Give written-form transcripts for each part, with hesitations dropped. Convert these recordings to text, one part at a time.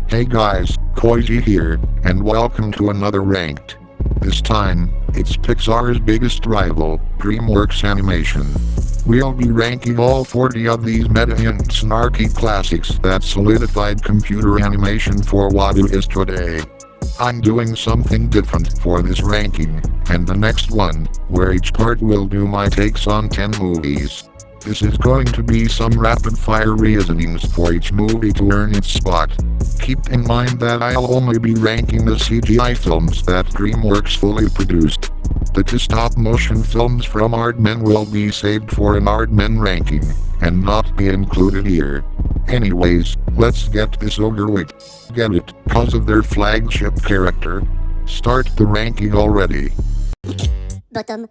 Hey guys, Koizi here, and welcome to another Ranked. This time, it's Pixar's biggest rival, DreamWorks Animation. We'll be ranking all 40 of these meta and snarky classics that solidified computer animation for what it is today. I'm doing something different for this ranking, and the next one, where each part will do my takes on 10 movies. This is going to be some rapid-fire reasonings for each movie to earn its spot. Keep in mind that I'll only be ranking the CGI films that DreamWorks fully produced. The two stop-motion films from Aardman will be saved for an Aardman ranking, and not be included here. Anyways, let's get this over with. Get it, cause of their flagship character? Start the ranking already. Bottom.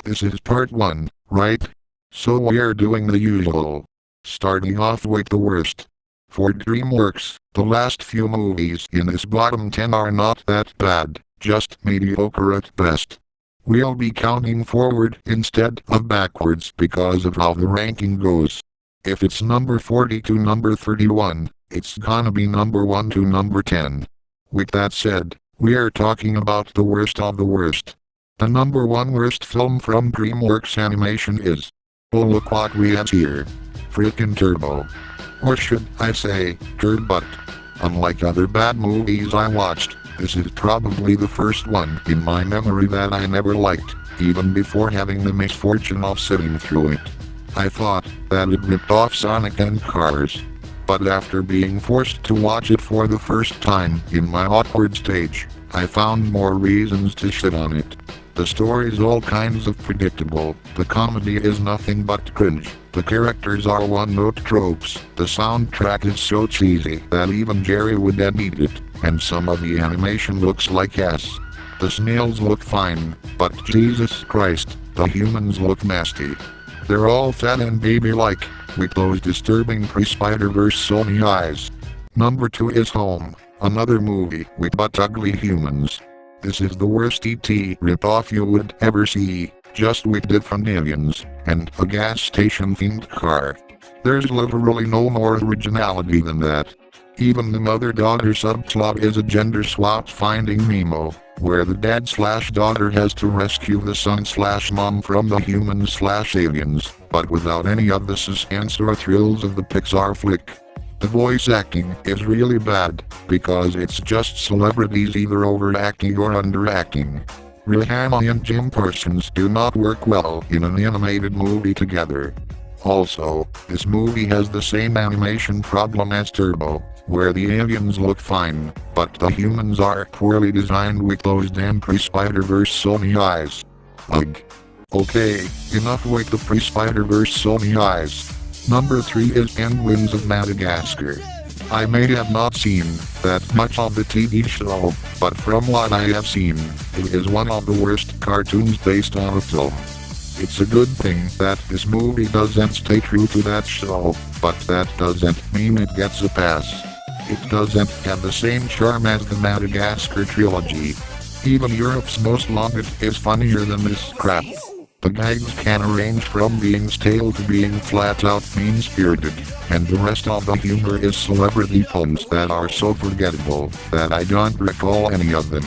This is part 1, right? So we're doing the usual. Starting off with the worst. For DreamWorks, the last few movies in this bottom 10 are not that bad, just mediocre at best. We'll be counting forward instead of backwards because of how the ranking goes. If it's number 40 to number 31, it's gonna be number 1 to number 10. With that said, we're talking about the worst of the worst. The number 1 worst film from DreamWorks Animation is... oh, look what we have here. Frickin' Turbo. Or should I say, Turbot. Unlike other bad movies I watched, this is probably the first one in my memory that I never liked, even before having the misfortune of sitting through it. I thought that it ripped off Sonic and Cars. But after being forced to watch it for the first time in my awkward stage, I found more reasons to shit on it. The story's all kinds of predictable, the comedy is nothing but cringe, the characters are one-note tropes, the soundtrack is so cheesy that even Jerry would admit it, and some of the animation looks like ass. The snails look fine, but Jesus Christ, the humans look nasty. They're all fat and baby-like, with those disturbing pre-Spider-Verse Sony eyes. Number 2 is Home, another movie with but ugly humans. This is the worst E.T. ripoff you would ever see, just with different aliens, and a gas station-themed car. There's literally no more originality than that. Even the mother-daughter subplot is a gender-swapped Finding Nemo, where the dad/daughter has to rescue the son/mom from the humans/aliens, but without any of the suspense or thrills of the Pixar flick. The voice acting is really bad, because it's just celebrities either overacting or underacting. Rihanna and Jim Parsons do not work well in an animated movie together. Also, this movie has the same animation problem as Turbo, where the aliens look fine, but the humans are poorly designed with those damn pre-Spider-Verse Sony eyes. Ugh. Okay, enough with the pre-Spider-Verse Sony eyes. Number 3 is Penguins of Madagascar. I may have not seen that much of the TV show, but from what I have seen, it is one of the worst cartoons based on a film. It's a good thing that this movie doesn't stay true to that show, but that doesn't mean it gets a pass. It doesn't have the same charm as the Madagascar trilogy. Even Europe's Most Wanted is funnier than this crap. The gags can range from being stale to being flat-out mean-spirited, and the rest of the humor is celebrity puns that are so forgettable that I don't recall any of them.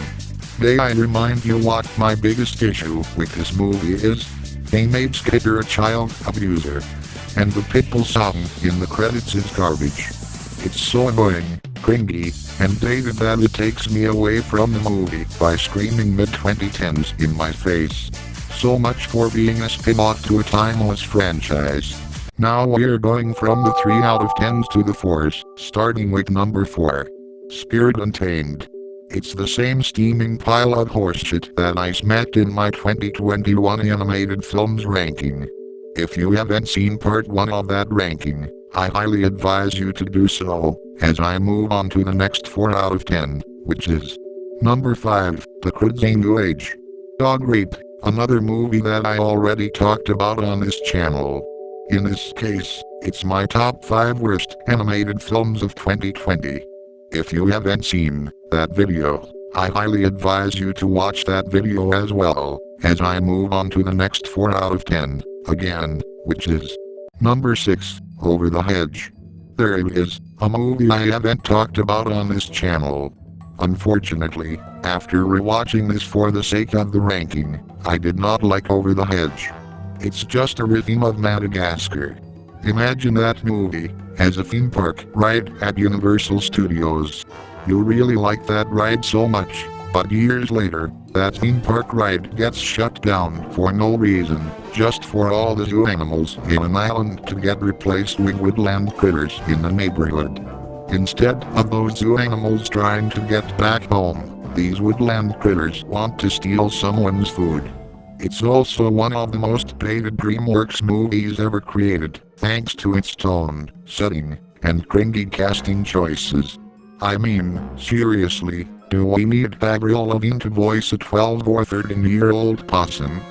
May I remind you what my biggest issue with this movie is? They made Skitter a child abuser. And the Pitbull song in the credits is garbage. It's so annoying, cringy, and dated that it takes me away from the movie by screaming mid-2010s in my face. So much for being a spin-off to a timeless franchise. Now we're going from the 3 out of 10s to the 4s, starting with number 4. Spirit Untamed. It's the same steaming pile of horseshit that I smacked in my 2021 animated films ranking. If you haven't seen part 1 of that ranking, I highly advise you to do so, as I move on to the next 4 out of 10, which is number 5, The Croods New Age. Dog Rape. Another movie that I already talked about on this channel. In this case, it's my top 5 worst animated films of 2020. If you haven't seen that video, I highly advise you to watch that video as well, as I move on to the next 4 out of 10, again, which is number 6, Over the Hedge. There it is, a movie I haven't talked about on this channel. Unfortunately, after rewatching this for the sake of the ranking, I did not like Over the Hedge. It's just a rhythm of Madagascar. Imagine that movie as a theme park ride at Universal Studios. You really like that ride so much, but years later, that theme park ride gets shut down for no reason, just for all the zoo animals in an island to get replaced with woodland critters in the neighborhood. Instead of those zoo animals trying to get back home, these woodland critters want to steal someone's food. It's also one of the most hated DreamWorks movies ever created, thanks to its tone, setting, and cringy casting choices. I mean, seriously, do we need Avril Lavigne to voice a 12 or 13-year-old possum?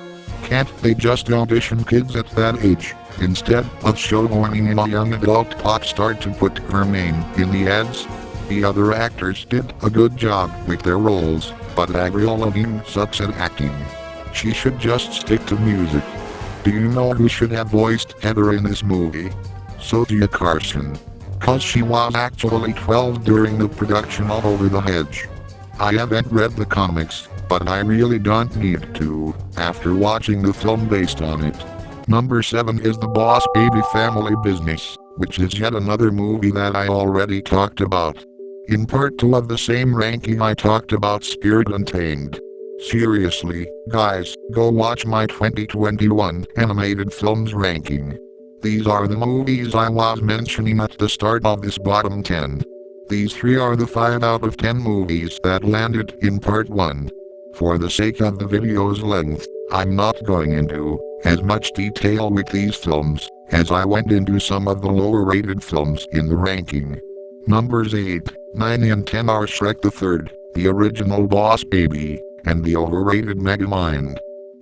Can't they just audition kids at that age, instead of shoehorning in a young adult pop star to put her name in the ads? The other actors did a good job with their roles, but Avril Lavigne sucks at acting. She should just stick to music. Do you know who should have voiced Heather in this movie? Sophia Carson. 'Cause she was actually 12 during the production of Over the Hedge. I haven't read the comics, but I really don't need to, after watching the film based on it. Number 7 is The Boss Baby Family Business, which is yet another movie that I already talked about. In part 2 of the same ranking I talked about Spirit Untamed. Seriously, guys, go watch my 2021 animated films ranking. These are the movies I was mentioning at the start of this bottom 10. These 3 are the 5 out of 10 movies that landed in part 1. For the sake of the video's length, I'm not going into as much detail with these films as I went into some of the lower rated films in the ranking. Numbers 8, 9 and 10 are Shrek the Third, the original Boss Baby, and the overrated Megamind.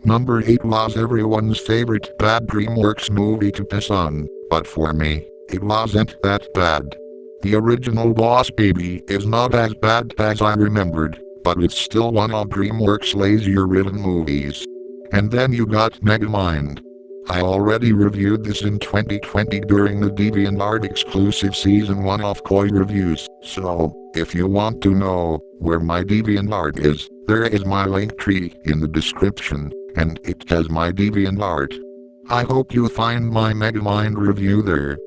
Number 8 was everyone's favorite bad DreamWorks movie to piss on, but for me, it wasn't that bad. The original Boss Baby is not as bad as I remembered, but it's still one of DreamWorks' lazier written movies. And then you got Megamind. I already reviewed this in 2020 during the DeviantArt exclusive Season 1 of Koi Reviews, so, if you want to know where my DeviantArt is, there is my link tree in the description, and it has my DeviantArt. I hope you find my Megamind review there.